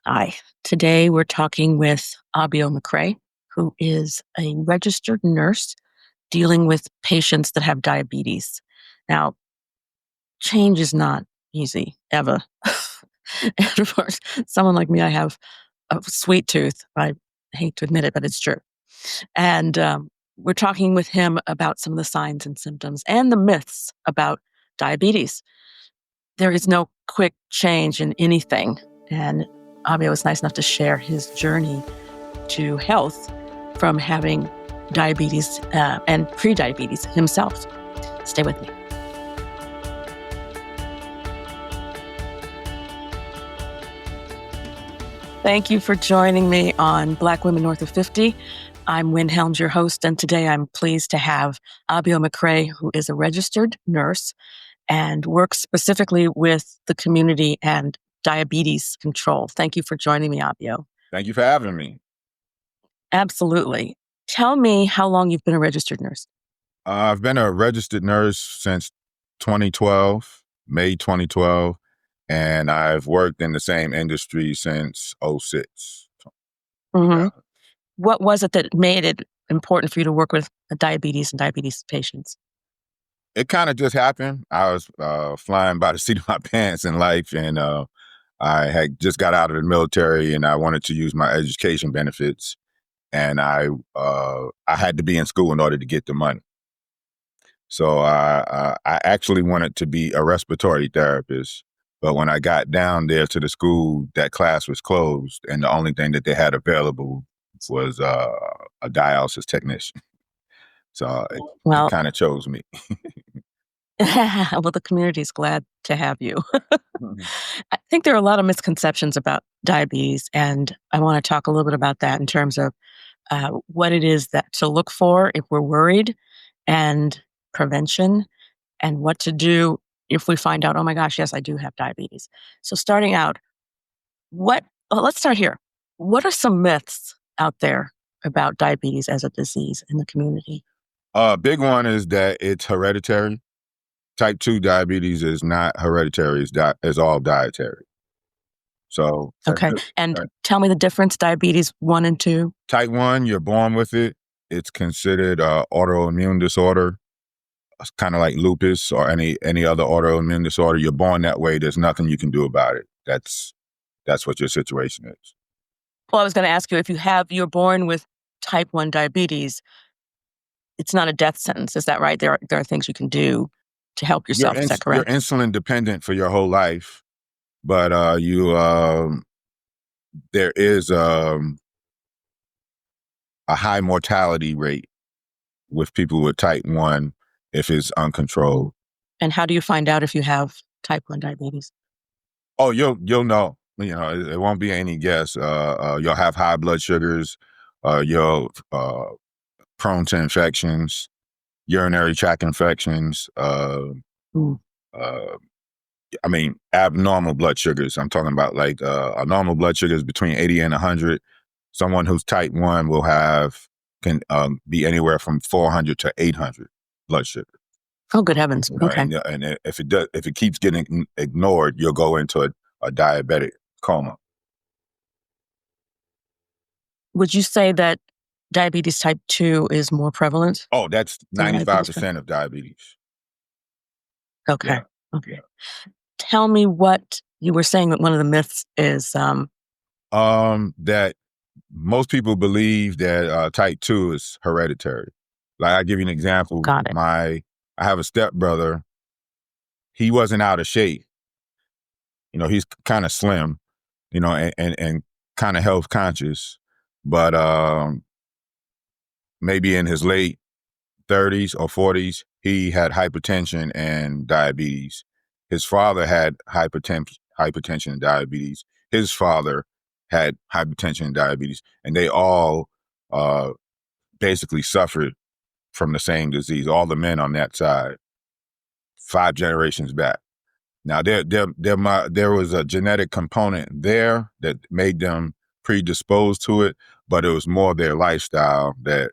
Hi. Today we're talking with Abio McCray, who is a registered nurse dealing with patients that have diabetes. Now, change is not easy, ever. And of course, someone like me, I have a sweet tooth. I hate to admit it, but it's true. And we're talking with him about some of the signs and symptoms and the myths about diabetes. There is no quick change in anything. And Abio was nice enough to share his journey to health from having diabetes and prediabetes himself. Stay with me. Thank you for joining me on Black Women North of 50. I'm Wynn Helms, your host, and today I'm pleased to have Abio McCray, who is a registered nurse and works specifically with the community and diabetes control. Thank you for joining me, Abio. Thank you for having me. Absolutely. Tell me how long you've been a registered nurse. I've been a registered nurse since 2012, May 2012, and I've worked in the same industry since '06. Mm-hmm. Yeah. What was it that made it important for you to work with diabetes and diabetes patients? It kind of just happened. I was flying by the seat of my pants in life, and I had just got out of the military, and I wanted to use my education benefits, and I had to be in school in order to get the money. So I actually wanted to be a respiratory therapist, but when I got down there to the school, that class was closed, and the only thing that they had available was a dialysis technician. So it Well, kind of chose me. well, the community is glad to have you. Mhm. I think there are a lot of misconceptions about diabetes, and I want to talk a little bit about that in terms of what it is that to look for if we're worried, and prevention, and what to do if we find out, oh my gosh, yes, I do have diabetes. So starting out, let's start here. What are some myths out there about diabetes as a disease in the community? Big one is that it's hereditary. Type 2 diabetes is not hereditary, it's all dietary. So Okay. And tell me the difference, diabetes 1 and 2. type 1, you're born with it. It's considered an autoimmune disorder. It's kind of like lupus or any other autoimmune disorder. You're born that way. There's nothing you can do about it. That's what your situation is. Well, I was going to ask you, if you're born with type 1 diabetes, it's not a death sentence. Is that right? There are things you can do to help yourself. Is that You're correct? insulin dependent for your whole life, but there is a high mortality rate with people with type 1 if it's uncontrolled. And how do you find out if you have type 1 diabetes? Oh, you'll know. You know, it won't be any guess. You'll have high blood sugars. You'll prone to infections, urinary tract infections. Mm. I mean, abnormal blood sugars. I'm talking about like a normal blood sugar is between 80 and 100. Someone who's type 1 can be anywhere from 400 to 800 blood sugar. Oh, good heavens. Okay. And if it keeps getting ignored, you'll go into a diabetic coma. Would you say that diabetes type 2 is more prevalent? Oh, that's than diabetes 95% of diabetes. Okay. Yeah. Okay. Yeah. Tell me what you were saying that one of the myths is. That most people believe that type 2 is hereditary. Like, I'll give you an example. Got it. I have a stepbrother. He wasn't out of shape. You know, he's kind of slim, you know, and kind of health conscious, but maybe in his late 30s or 40s, he had hypertension and diabetes. His father had hypertension and diabetes. His father had hypertension and diabetes, and they all basically suffered from the same disease. All the men on that side, 5 generations back. Now, there was a genetic component there that made them predisposed to it, but it was more their lifestyle that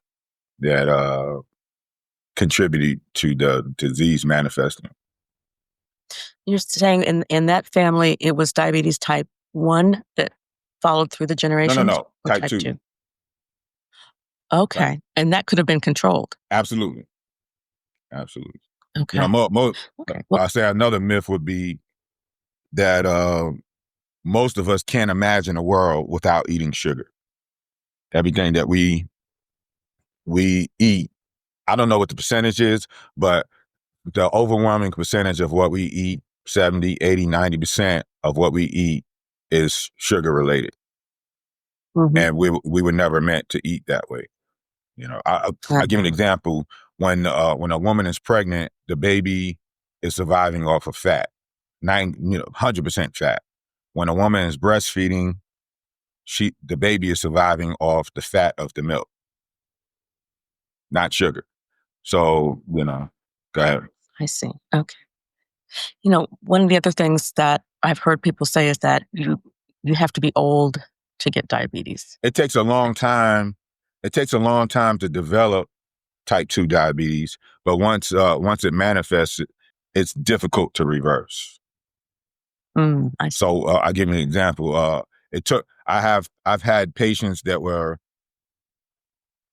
contributed to the disease manifesting. You're saying in that family, it was diabetes type 1 that followed through the generations No. or Type type 2. 2? Right. Okay, and that could have been controlled. Absolutely. Absolutely. You know, Okay, okay. Well, I say another myth would be that most of us can't imagine a world without eating sugar. Everything that we eat, I don't know what the percentage is, but the overwhelming percentage of what we eat, 70, 80, 90% of what we eat is sugar related. mhm, And we were never meant to eat that way. You know, I give an uh-uh. example. When a woman is pregnant, the baby is surviving off of fat, 100% fat. When a woman is breastfeeding, the baby is surviving off the fat of the milk, not sugar. So, go ahead. I see. Okay. One of the other things that I've heard people say is that you have to be old to get diabetes. It takes a long time. It takes a long time to develop type 2 diabetes, but once it manifests, it's difficult to reverse. I see. So I'll give you an example. I've had patients that were,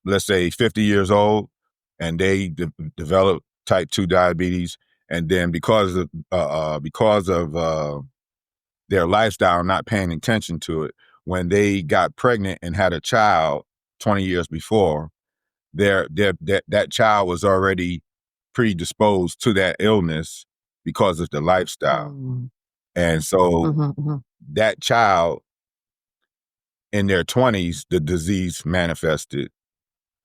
let's say, 50 years old, and they developed type 2 diabetes, and then because of their lifestyle, not paying attention to it, when they got pregnant and had a child 20 years before, that child was already predisposed to that illness because of the lifestyle. Mm, And so mhm, mhm. that child in their 20s, the disease manifested,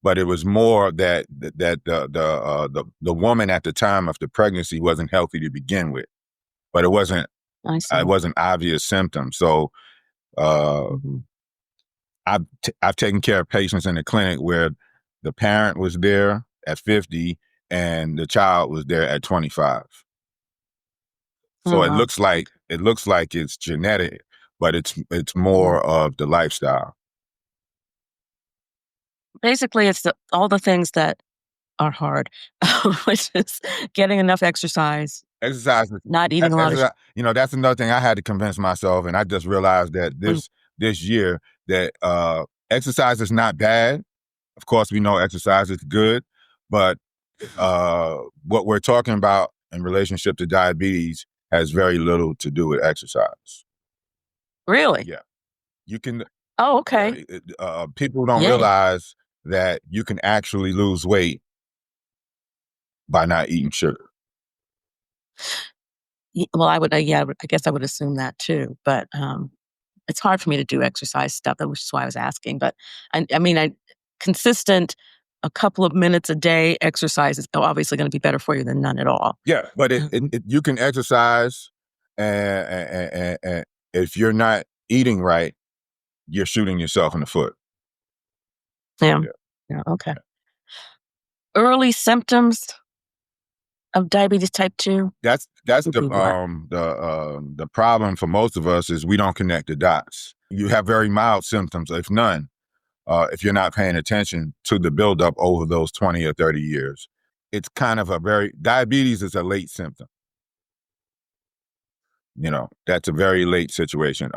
but it was more that the woman at the time of the pregnancy wasn't healthy to begin with, but it wasn't I see. obvious symptoms. So uh, Mhm. I've taken care of patients in the clinic where the parent was there at 50 and the child was there at 25. Oh, So wow. it looks like it's genetic, but it's Mhm. more of the lifestyle. Basically, it's all the things that are hard, which is getting enough exercise, Exercise, not eating a lot of exercise, that's another thing I had to convince myself, and I just realized that mm, this year that exercise is not bad. Of course, we know exercise is good, but what we're talking about in relationship to diabetes has very little to do with exercise. really? Yeah, you can. Oh, Yeah, okay. people don't Yay. realize that you can actually lose weight by not eating sugar. Well, I would, yeah, I guess I would assume that too, but, it's hard for me to do exercise stuff, which is why I was asking, but I mean, consistent, a couple of minutes a day exercise is obviously gonna be better for you than none at all. Yeah, but Um, you can exercise, and if you're not eating right, you're shooting yourself in the foot. yeah. Yeah, Yeah, okay. Early symptoms of diabetes type 2 that's would be what? the problem for most of us is we don't connect the dots. You have very mild symptoms, if none, if you're not paying attention to the buildup over those 20 or 30 years. It's kind of diabetes is a late symptom. That's a very late situation.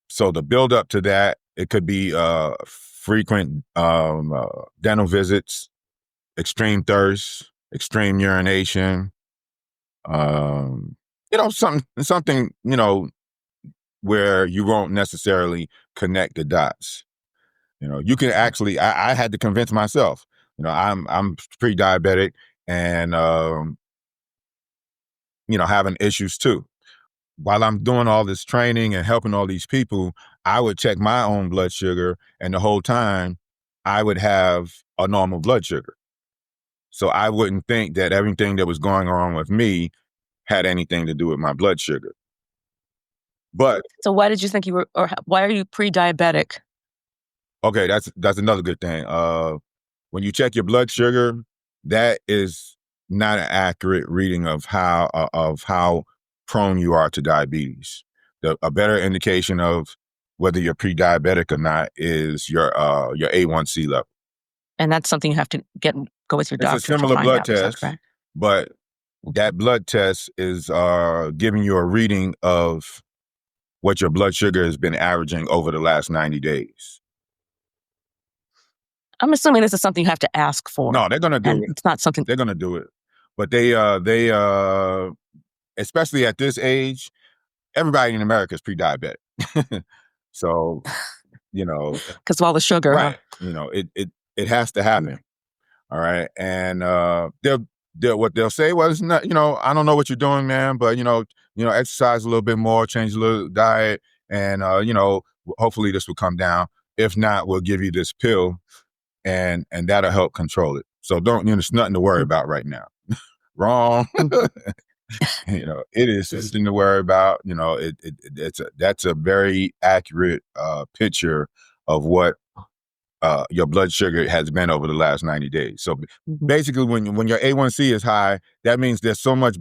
So the build up to that, it could be frequent dental visits, extreme thirst, extreme urination, something, where you won't necessarily connect the dots. You can actually, I had to convince myself, I'm pre-diabetic and, having issues too. While I'm doing all this training and helping all these people, I would check my own blood sugar, and the whole time I would have a normal blood sugar. So I wouldn't think that everything that was going on with me had anything to do with my blood sugar. But So why did you think you were or why are you pre-diabetic? okay, that's another good thing. When you check your blood sugar, that is not an accurate reading of how prone you are to diabetes. A better indication of whether you're pre-diabetic or not is your A1C level. And that's something you have to go with your It's a doctor to similar find blood out, is that test, correct? but Okay. that blood test is giving you a reading of what your blood sugar has been averaging over the last 90 days. I'm assuming this is something you have to ask for. No, they're going to do and it. It's not something. They're going to do it. But they especially at this age, everybody in America is pre-diabetic. So, because of all the sugar, right. Huh? It has to happen. All right. And what they'll say was, not, I don't know what you're doing, man, but exercise a little bit more, change a little diet, and hopefully this will come down. If not, we'll give you this pill, and that'll help control it. So there's nothing to worry about right now. Wrong. It is something to worry about. That's a very accurate picture of what your blood sugar has been over the last 90 days. So basically, when your A1C is high, that means there's so much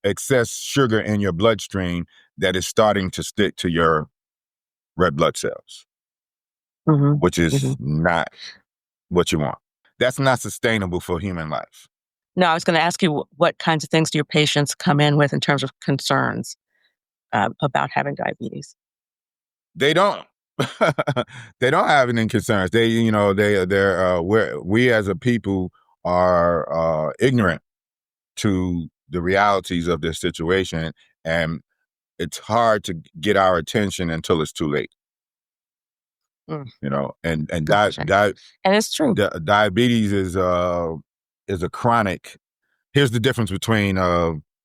excess sugar in your bloodstream that is starting to stick to your red blood cells, which is not what you want. That's not sustainable for human life. No, I was going to ask you, what kinds of things do your patients come in with in terms of concerns about having diabetes? They don't. They don't have any concerns. We as a people are ignorant to the realities of this situation, and it's hard to get our attention until it's too late. And it's true. Diabetes is a chronic. Here's the difference between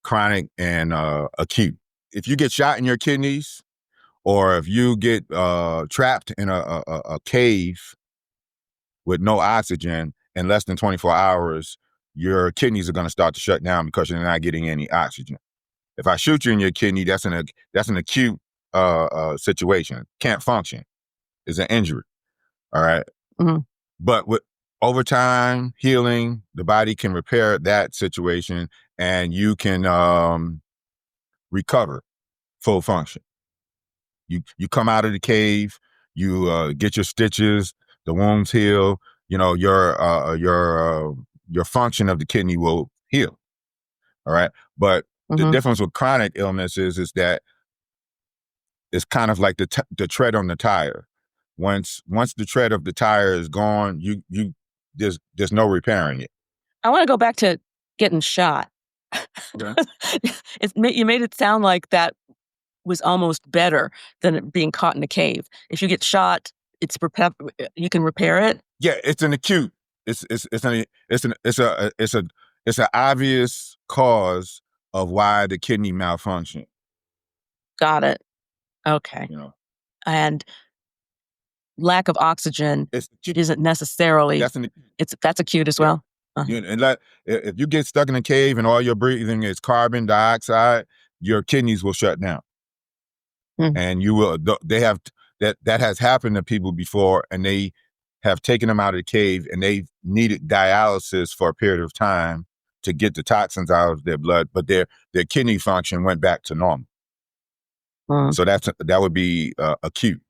chronic and acute. If you get shot in your kidneys, or if you get trapped in a cave with no oxygen in less than 24 hours, your kidneys are going to start to shut down because you're not getting any oxygen. If I shoot you in your kidney, that's an acute situation. Can't function. It's an injury. All right. But over time, healing, the body can repair that situation, and you can recover full function. You come out of the cave, you get your stitches, the wounds heal. Your function of the kidney will heal. All right, but the difference with chronic illness is that it's kind of like the tread on the tire. Once the tread of the tire is gone, there's no repairing it. I want to go back to getting shot. Okay. You made it sound like that was almost better than it being caught in a cave. If you get shot, you can repair it. Yeah, it's an acute. It's an obvious cause of why the kidney malfunction. Got it. Okay. And lack of oxygen isn't necessarily. That's acute as well. And if you get stuck in a cave and all you're breathing is carbon dioxide, your kidneys will shut down. And you will. They have that has happened to people before, and they have taken them out of the cave, and they needed dialysis for a period of time to get the toxins out of their blood, but their kidney function went back to normal. So that would be acute.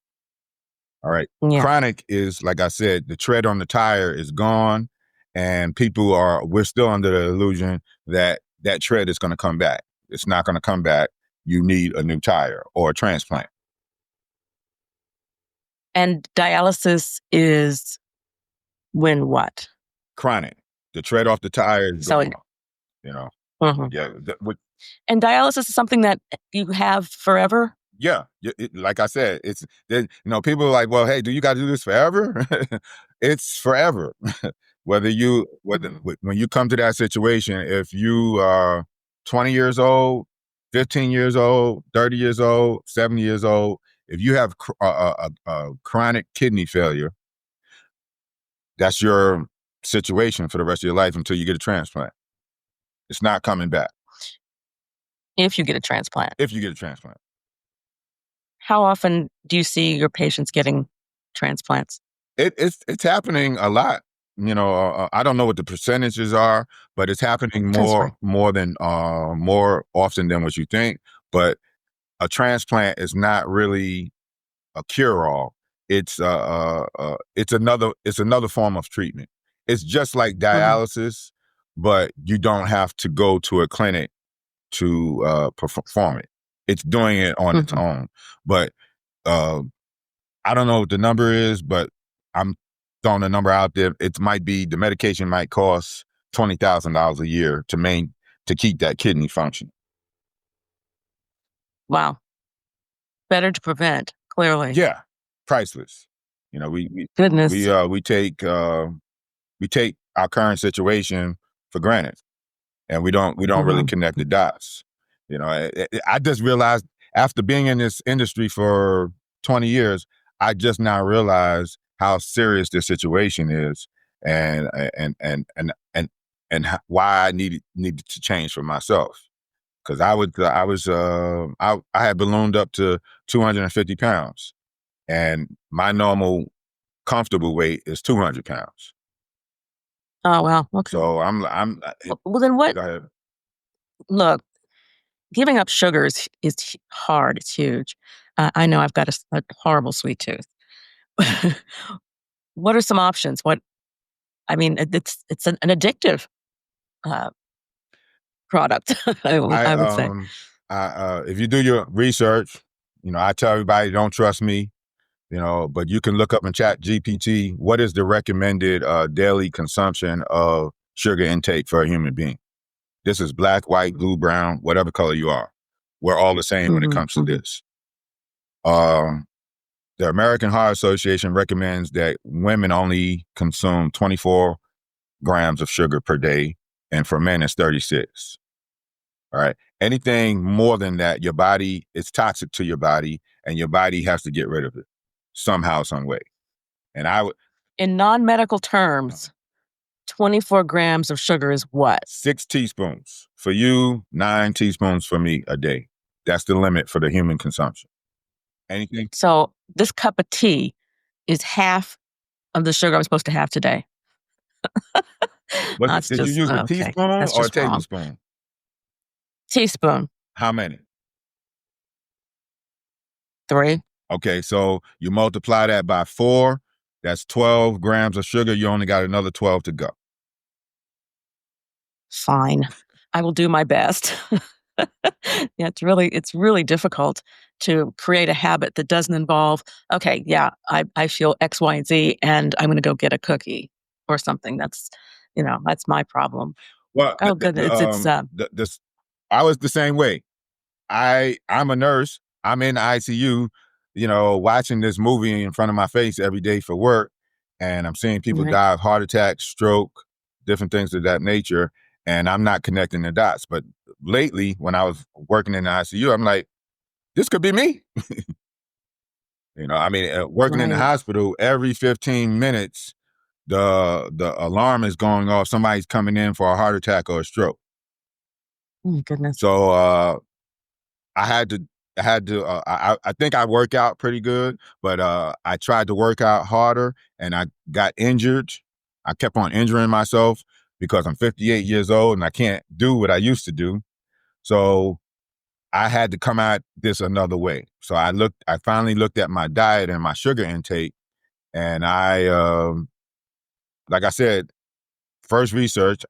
All right. Yeah. Chronic is, like I said, the tread on the tire is gone, and we're still under the illusion that tread is going to come back. It's not going to come back. You need a new tire or a transplant. And dialysis is when what? Chronic. The tread off the tire is gone. Yeah. And dialysis is something that you have forever? Yeah. Like I said, people are like, well, hey, do you got to do this forever? It's forever. When you come to that situation, if you are 20 years old, 15 years old, 30 years old, 70 years old, if you have chronic kidney failure, that's your situation for the rest of your life until you get a transplant. It's not coming back. If you get a transplant. How often do you see your patients getting transplants? It's happening a lot. I don't know what the percentages are, but it's happening more often than what you think. But a transplant is not really a cure-all. It's another form of treatment. It's just like dialysis, but you don't have to go to a clinic to perform it. It's doing it on its own. But I don't know what the number is, but I'm throwing a number out there. It might be, the medication might cost $20,000 a year to keep that kidney functioning. Wow. Better to prevent, clearly. Yeah, priceless. You know, we Goodness. we take our current situation for granted, and we don't really connect the dots. You know, I just realized, after being in this industry for 20 years, I just now realized how serious this situation is, and why I needed to change for myself. Because I had ballooned up to 250 pounds, and my normal comfortable weight is 200 pounds. Oh, wow. Okay. So Well, then what? Go ahead. Look, giving up sugar is hard. It's huge. I know I've got a horrible sweet tooth. What are some options? I mean, it's an addictive uh, product. I would say. If you do your research, you know, I tell everybody, don't trust me, you know, but you can look up in Chat GPT, what is the recommended daily consumption of sugar intake for a human being. This is black, white, blue, brown, whatever color you are. We're all the same when it comes to this. The American Heart Association recommends that women only consume 24 grams of sugar per day, and for men, it's 36. All right. Anything more than that, your body, it's toxic to your body, and your body has to get rid of it somehow, some way. And in non-medical terms, 24 grams of sugar is what? 6 teaspoons for you, 9 teaspoons for me a day. That's the limit for the human consumption. Anything? So this cup of tea is half of the sugar I'm supposed to have today. Did you use a teaspoon That's or a just wrong. tablespoon? Teaspoon. How many? 3. Okay, so you multiply that by 4. That's 12 grams of sugar. You only got another 12 to go. Fine. I will do my best. Yeah, it's really difficult to create a habit that doesn't involve, okay, yeah, I feel X, Y, and Z, and I'm going to go get a cookie or something. That's my problem. Well, Oh, goodness. I was the same way. I'm a nurse. I'm in the ICU, you know, watching this movie in front of my face every day for work, and I'm seeing people Right. die of heart attack, stroke, different things of that nature, and I'm not connecting the dots. But lately, when I was working in the ICU, I'm like, this could be me. You know, I mean, working in the Right. hospital, every 15 minutes, the alarm is going off. Somebody's coming in for a heart attack or a stroke. Oh, goodness. So I think I work out pretty good, but I tried to work out harder, and I got injured. I kept on injuring myself because I'm 58 years old and I can't do what I used to do. So I had to come at this another way. So I finally looked at my diet and my sugar intake, and like I said, first research,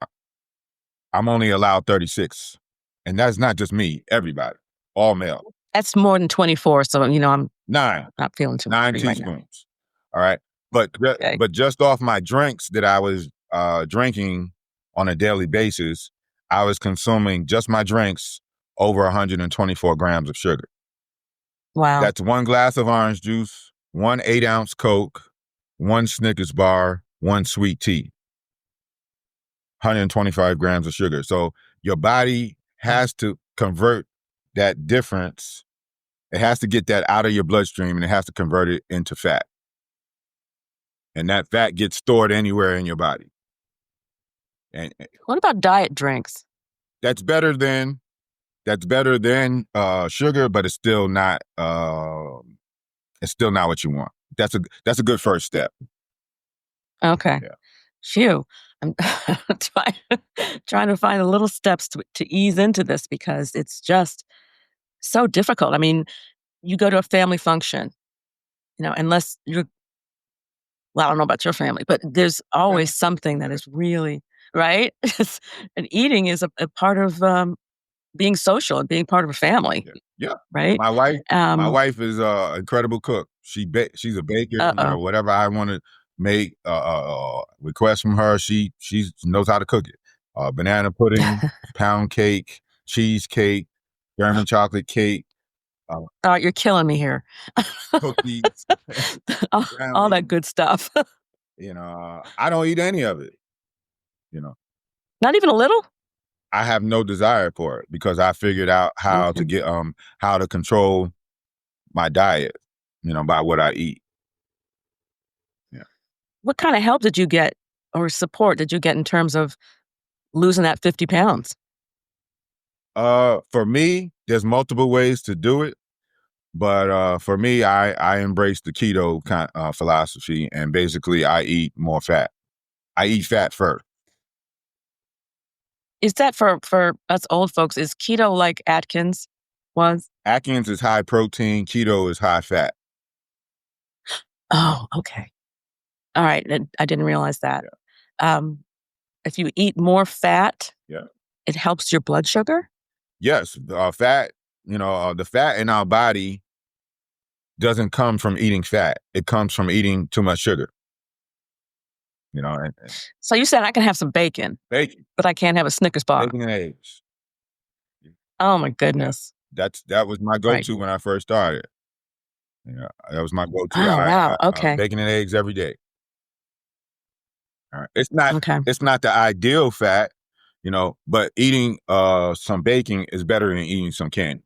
I'm only allowed 36. And that's not just me, everybody, all male. That's more than 24, so, I'm 9. not feeling too 9 free right now. teaspoons. All right. But Okay. but just off my drinks that I was drinking on a daily basis, I was consuming just my drinks over 124 grams of sugar. Wow. That's 1 glass of orange juice, 1 8-ounce Coke, 1 Snickers bar, 1 sweet tea. 125 grams of sugar. So your body has to convert that difference. It has to get that out of your bloodstream, and it has to convert it into fat. And that fat gets stored anywhere in your body. And What about diet drinks? that's better than sugar, but it's still not what you want. That's a good first step. Okay. Yeah. Phew. I'm trying to find the little steps to ease into this, because it's just so difficult. I mean, you go to a family function, unless well, I don't know about your family, but there's always something that is really right. And eating is a part of being social and being part of a family, Yeah. right? My wife is a incredible cook. She's a baker. You know, Uh-oh. whatever I want to make request from her, she knows how to cook it. Banana pudding, pound cake, cheesecake, German chocolate cake, Oh, you're killing me here. cookies, All brownies. that good stuff. You know, I don't eat any of it. You know, Not even a little? I have no desire for it because I figured out Okay. how to control my diet. You know, by what I eat. Yeah. What kind of help did you get or support did you get in terms of losing that 50 pounds? For me, there's multiple ways to do it, but for me, I embrace the keto philosophy, and basically, I eat more fat. I eat fat first. Is that for us old folks, is keto like Atkins was? Atkins is high protein, keto is high fat. Oh, okay. All right, I didn't realize that. Yeah. Um, if you eat more fat, Yeah. it helps your blood sugar? Yes, fat. You know, the fat in our body doesn't come from eating fat. It comes from eating too much sugar. You know, and So you said I can have some bacon, bacon, but I can't have a Snickers bar. bacon and eggs. Oh my Yeah, goodness. that was my Right. go-to when I first started. Yeah, that was my go-to. Oh, wow. Okay. Bacon and eggs every day. All right. Okay. It's not the ideal fat, you know, but eating some bacon is better than eating some candy.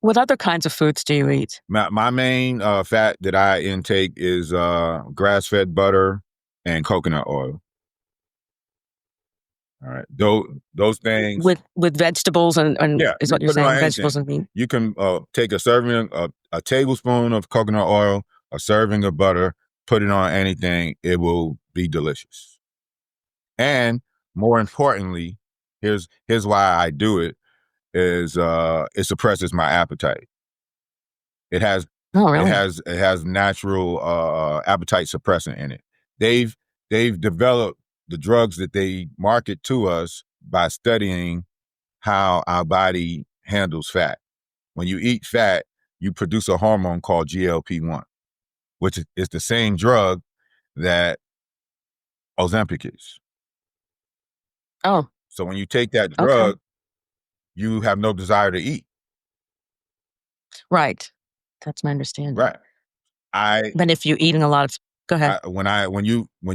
What other kinds of foods do you eat? My main fat that I intake is grass-fed butter and coconut oil. All right. Those things, With vegetables and yeah, is you what can you're put it on saying, vegetables anything. and meat? You can take a serving, a tablespoon of coconut oil, a serving of butter, put it on anything. It will be delicious. And more importantly, here's why I do it is it suppresses my appetite. It has Oh, really? it has natural appetite suppressant in it. They've they've developed the drugs that they market to us by studying how our body handles fat. When you eat fat, you produce a hormone called GLP-1, which is the same drug that Ozempic is. Oh, So when you take that okay. drug, you have no desire to eat. Right. That's my understanding. Right. I, But if you're eating a lot of go ahead. when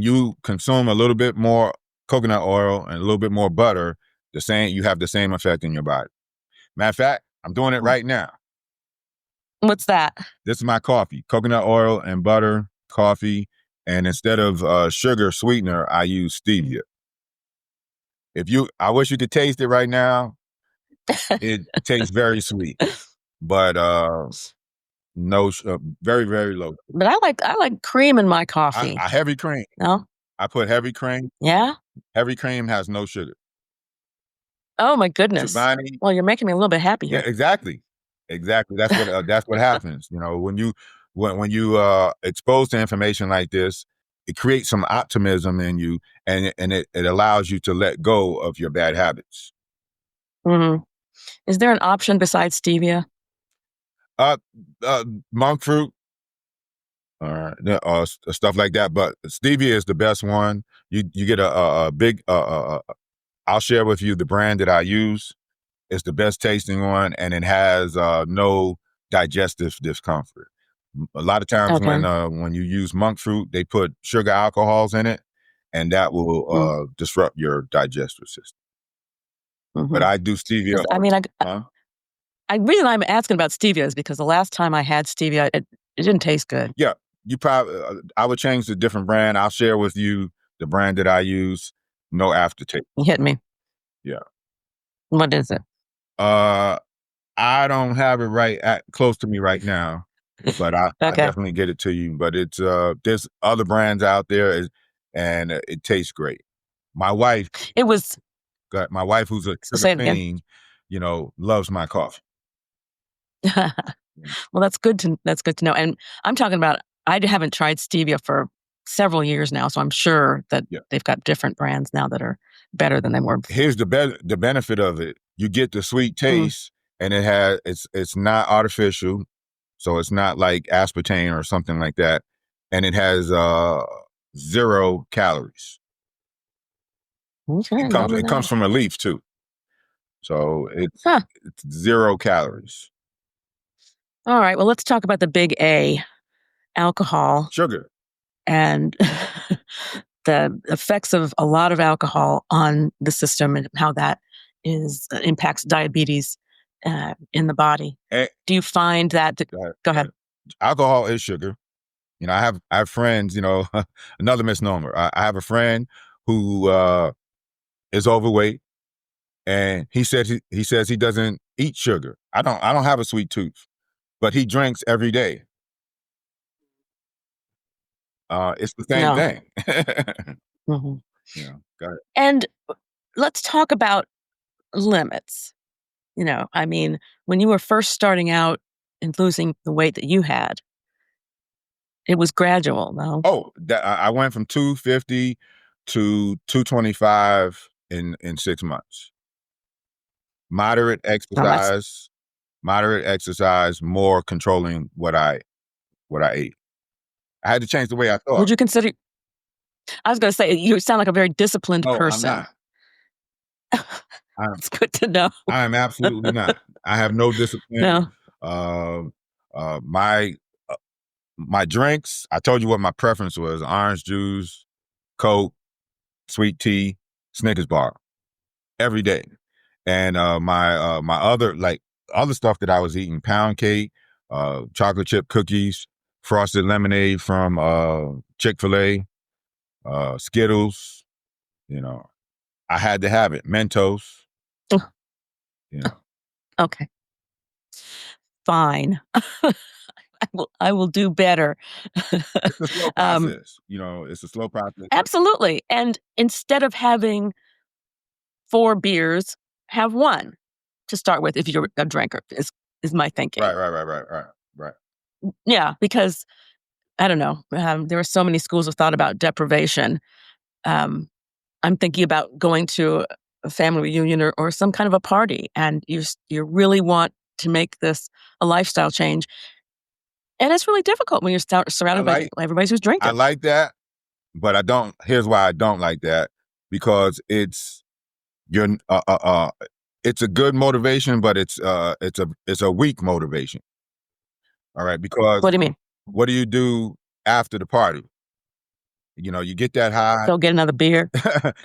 you consume a little bit more coconut oil and a little bit more butter, you have the same effect in your body. Matter of fact, I'm doing it Oh, right now. what's that? This is my coffee: coconut oil and butter coffee, and instead of sugar sweetener, I use stevia. I wish you could taste it right now. It tastes very sweet, but no, very very low. But I like cream in my coffee. I heavy cream. No? I put heavy cream. Yeah? Heavy cream has no sugar. Oh my goodness. Chobani, Well, you're making me a little bit happy yeah, here. exactly, exactly. That's what happens. You know, when you exposed to information like this, it creates some optimism in you, and it allows you to let go of your bad habits. Mhm. Is there an option besides stevia? Uh, Monk fruit, stuff like that. But stevia is the best one. You get a big. I'll share with you the brand that I use. It's the best tasting one, and it has no digestive discomfort. A lot of times Okay. when you use monk fruit, they put sugar alcohols in it, and that will Mm, disrupt your digestive system. But mhm. I do stevia. 'Cause I mean, Huh? reason I'm asking about stevia is because the last time I had stevia, it didn't taste good. Yeah, you probably. I would change to a different brand. I'll share with you the brand that I use. No aftertaste. You hit me. Yeah. What is it? Uh, I don't have it close to me right now, but I Okay. definitely get it to you. But it's there's other brands out there, and it tastes great. My wife, It was my wife, who's a sugar say it again. fiend, you know, loves my coffee. Well, that's good to know, and I'm talking about I haven't tried stevia for several years now, so I'm sure that Yeah. they've got different brands now that are better than they were before. Here's the benefit of it. You get the sweet taste, and it's not artificial, so it's not like aspartame or something like that, and it has 0 calories. Okay, It comes from a leaf too, so Huh. it's 0 calories. All right, well, let's talk about the big A, alcohol, Sugar. and the effects of a lot of alcohol on the system and how that impacts diabetes in the body. And, Do you find that? Go ahead. Alcohol is sugar. I have friends. Another misnomer. I have a friend who is overweight, and he says he doesn't eat sugar. I don't have a sweet tooth, but he drinks every day. It's the same No. thing. hmm Got it. And let's talk about limits. I mean, when you were first starting out and losing the weight that you had, it was gradual, no? Oh, I went from 250 to 225 in 6 months. Moderate No, that's. exercise, more controlling what I ate. I had to change the way I Would thought. you consider? I was going to say you sound like a very disciplined No, I'm person. not. I'm It's good to know. I am absolutely not. I have no discipline. No. Um, my my drinks. I told you what my preference was: orange juice, Coke, sweet tea, Snickers bar every day. And my other stuff that I was eating: pound cake, chocolate chip cookies, frosted lemonade from Chick-fil-A, Skittles. I had to have it. Mentos. Oh, You know, okay. Fine. I will do better. it's a slow um, process. It's a slow process. absolutely. And instead of having 4 beers, have 1 to start with if you're a drinker is my thinking. Right. Yeah, because I don't know, there are so many schools of thought about deprivation. Um, I'm thinking about going to a family reunion or some kind of a party, and you really want to make this a lifestyle change, and it's really difficult when you're I surrounded by like everybody who's I drinking. like that, but I don't. Here's why I don't like that, because you're it's a good motivation, but it's a weak motivation. All right, What because do you mean? what do you do after the party? You get that high, Go get another beer?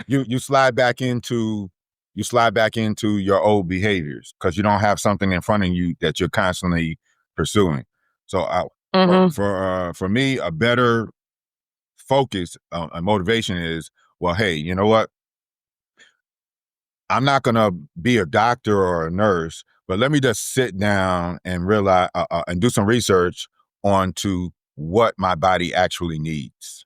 you slide back into your old behaviors because you don't have something in front of you that you're constantly pursuing. So Mhm. for me, a better focus and motivation is, well, hey, you know what? I'm not going to be a doctor or a nurse, but let me just sit down and realize and do some research onto what my body actually needs.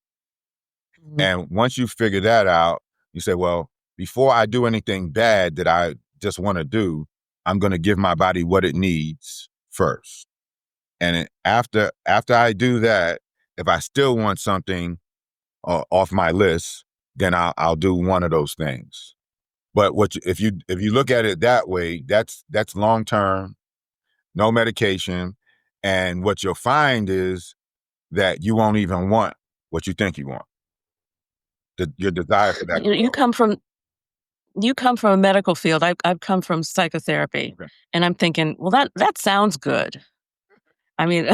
Mhm. And once you figure that out, you say, well, before I do anything bad that I just want to do, I'm going to give my body what it needs first. And after I do that, if I still want something off my list, then I'll do one of those things. But if you look at it that way, that's long term, no medication, and what you'll find is that you won't even want what you think you want. Your desire for that You will you go. come from you come from a medical field. I've come from psychotherapy, Okay. and I'm thinking, well, that sounds good. I mean,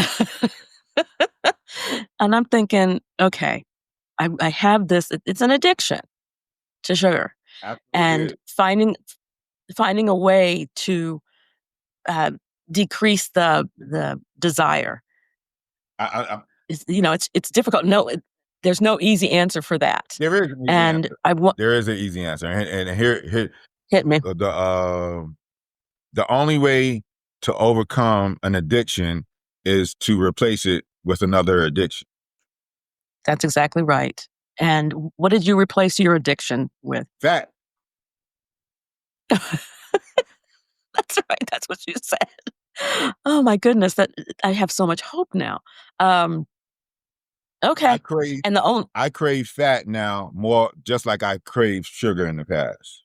and I'm thinking, okay, I have this. It's an addiction to sugar, Absolutely and is. finding a way to uh, decrease the desire is, it's difficult. No, there's no easy answer for that. There is an easy And answer. I want There is an easy answer, and here hit me. the only way to overcome an addiction is to replace it with another addiction. That's exactly right. And what did you replace your addiction with? Fat. That's right. That's what you said. Oh my goodness, that I have so much hope now. Um, I Okay. crave And the only I crave fat now more, just like I craved sugar in the past.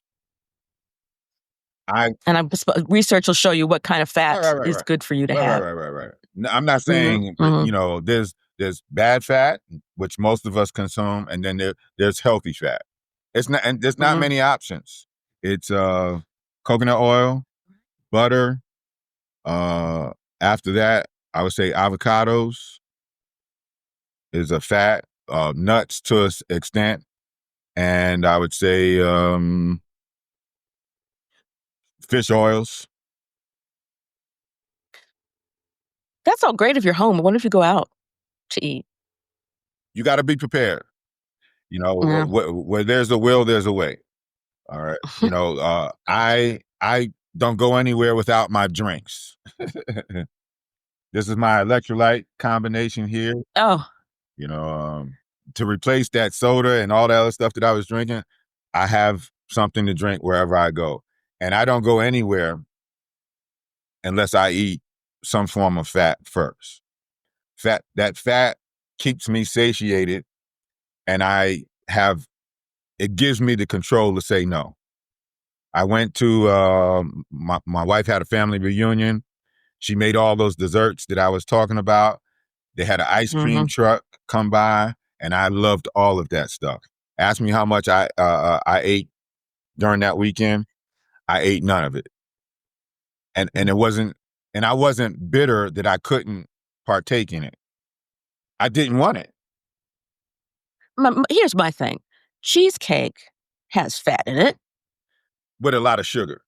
I and research will show you what kind of Right, fat right, right, is right, good for you to right, right, have. right, right, right. No, I'm not Mhm, saying that, mhm, there's bad fat, which most of us consume, and then there's healthy fat. It's not, and there's not mhm. many options. It's coconut oil, butter. Uh, After that, I would say avocados is a fat. Nuts to an extent, and I would say fish oils. That's all great if you're home, but what if you go out to eat? You got to be prepared. Yeah. Where there's a will, there's a way. All right. I don't go anywhere without my drinks. This is my electrolyte combination here. Oh, You know, um, to replace that soda and all that other stuff that I was drinking, I have something to drink wherever I go, and I don't go anywhere unless I eat some form of fat first. Fat keeps me satiated, and it gives me the control to say no. I went to my wife had a family reunion. She made all those desserts that I was talking about. They had an ice cream mhm. truck come by, and I loved all of that stuff. Ask me how much I ate during that weekend. I ate none of it, and it wasn't, and I wasn't bitter that I couldn't partake in it. I didn't want it Here's my thing. Cheesecake has fat in it. with a lot of sugar.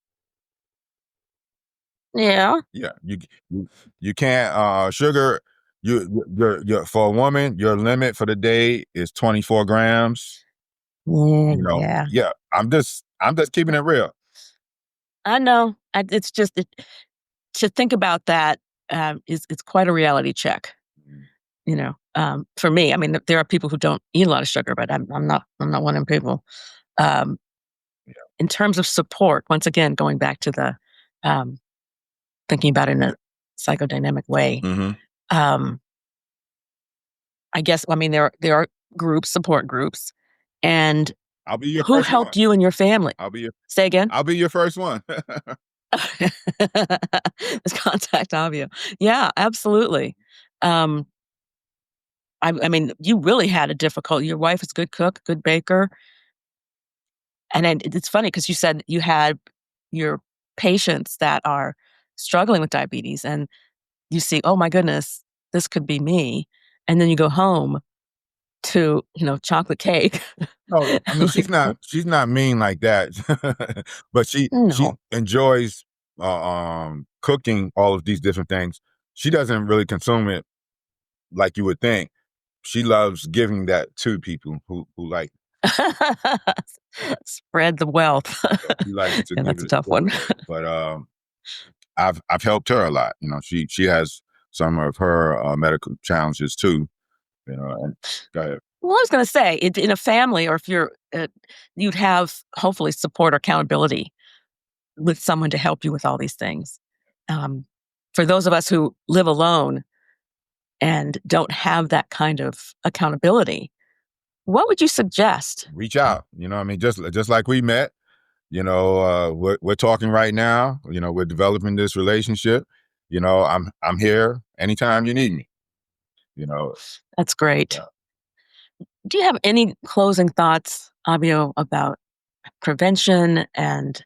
Yeah. Yeah, you can't sugar. You for a woman, your limit for the day is 24 grams. Yeah, yeah. Yeah. I'm just keeping it real. I know. It's just to think about that, is it's quite a reality check, for me. I mean, there are people who don't eat a lot of sugar, but I'm not one of them people. Um, in terms of support, once again, going back to the, um, thinking about it in a psychodynamic way, Mm-hmm. um, I guess, I mean, there are groups, support groups, and I'll be your who first one. helped you and your family? I'll be your Say again? I'll be your first one. Let's contact Avio. Yeah, absolutely. Um, I mean, you really had a difficult your wife is a good cook, good baker, and then it's funny because you said you had your patients that are struggling with diabetes, and you see, "Oh my goodness, this could be me," and then you go home to, chocolate cake. No, I mean Like, she's not mean like that, but she no. enjoys cooking all of these different things. She doesn't really consume it like you would think. She loves giving that to people who like. Spread the wealth. She likes to Yeah, give that's a it, tough one. but I've helped her a lot. She has some of her medical challenges too. And go ahead. Well, I was gonna say, in a family or if you'd have hopefully support or accountability with someone to help you with all these things. Um, for those of us who live alone and don't have that kind of accountability, what would you suggest? Reach out. I mean, just like we met. We're talking right now. We're developing this relationship. I'm here anytime you need me. You know, That's great. yeah. Do you have any closing thoughts, Abio, about prevention and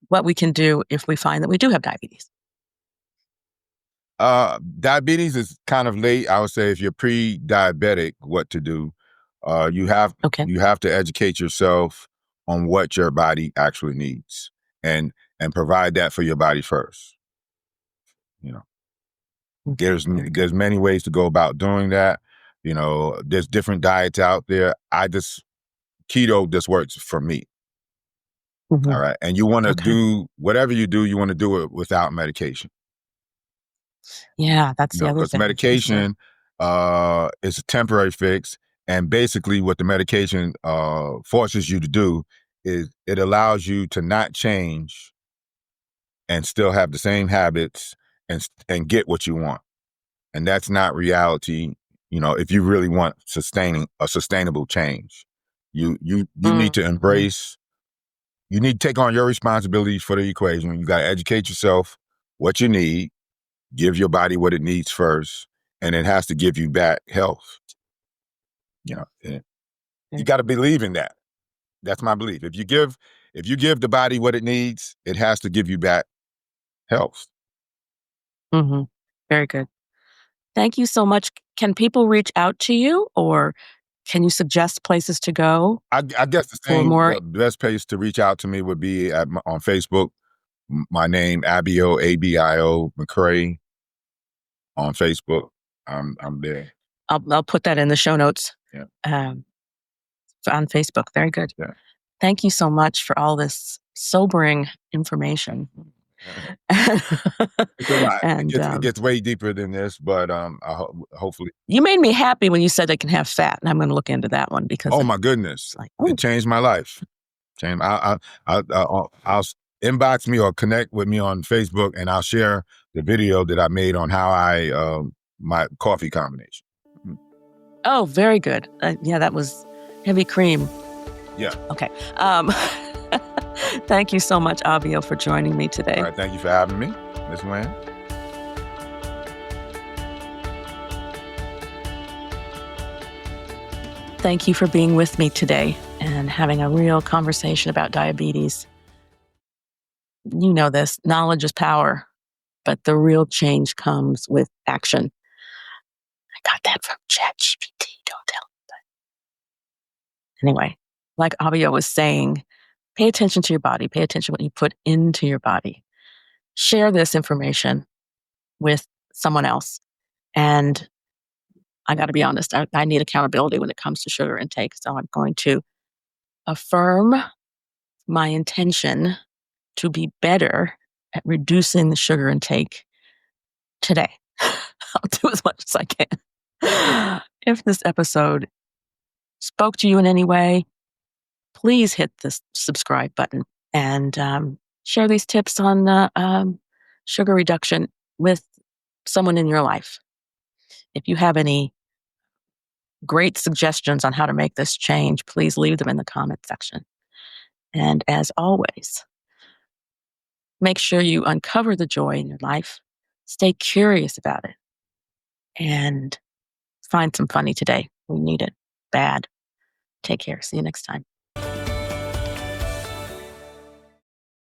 what we can do if we find that we do have diabetes? Diabetes is kind of late. I would say if you're pre-diabetic, what to do. You have Okay. you have to educate yourself on what your body actually needs, and provide that for your body first. You know, Okay. there's many ways to go about doing that. There's different diets out there. Keto just works for me. All Mhm. right, and you want to Okay. do whatever you do. You want to do it without medication. Yeah, that's the other Because thing for sure. medication is a temporary fix, and basically what the medication forces you to do is it allows you to not change and still have the same habits and get what you want, and that's not reality. if you really want a sustainable change. You need to embrace, you need to take on your responsibilities for the equation. You got to educate yourself what you need, give your body what it needs first, and it has to give you back health. You got to believe in that. That's my belief. If you give the body what it needs, it has to give you back health. Mm-hmm. Very good. Thank you so much. Can people reach out to you, or can you suggest places to go? I guess the best place to reach out to me would be on Facebook. My name, Abio, Abio McCray, on Facebook. I'm there. I'll put that in the show notes. Yeah. On Facebook. Very good. Yeah. Thank you so much for all this sobering information. It's a lot. It gets way deeper than this, but hopefully. You made me happy when you said they can have fat, and I'm going to look into that one because. Oh my goodness! It changed my life. I'll inbox me or connect with me on Facebook, and I'll share the video that I made on how my coffee combination. Oh, very good. Yeah, that was heavy cream. Yeah. Okay. Thank you so much, Abio, for joining me today. All right, thank you for having me, Ms. Wynn. Thank you for being with me today and having a real conversation about diabetes. You know this, knowledge is power, but the real change comes with action. I got that from ChatGPT, don't tell anybody. Anyway, like Abio was saying, pay attention to your body. Pay attention to what you put into your body. Share this information with someone else. And I got to be honest, I need accountability when it comes to sugar intake. So I'm going to affirm my intention to be better at reducing the sugar intake today. I'll do as much as I can. If this episode spoke to you in any way, please hit the subscribe button and share these tips on sugar reduction with someone in your life. If you have any great suggestions on how to make this change, please leave them in the comment section. And as always, make sure you uncover the joy in your life, stay curious about it, and find some funny today. We need it bad. Take care. See you next time.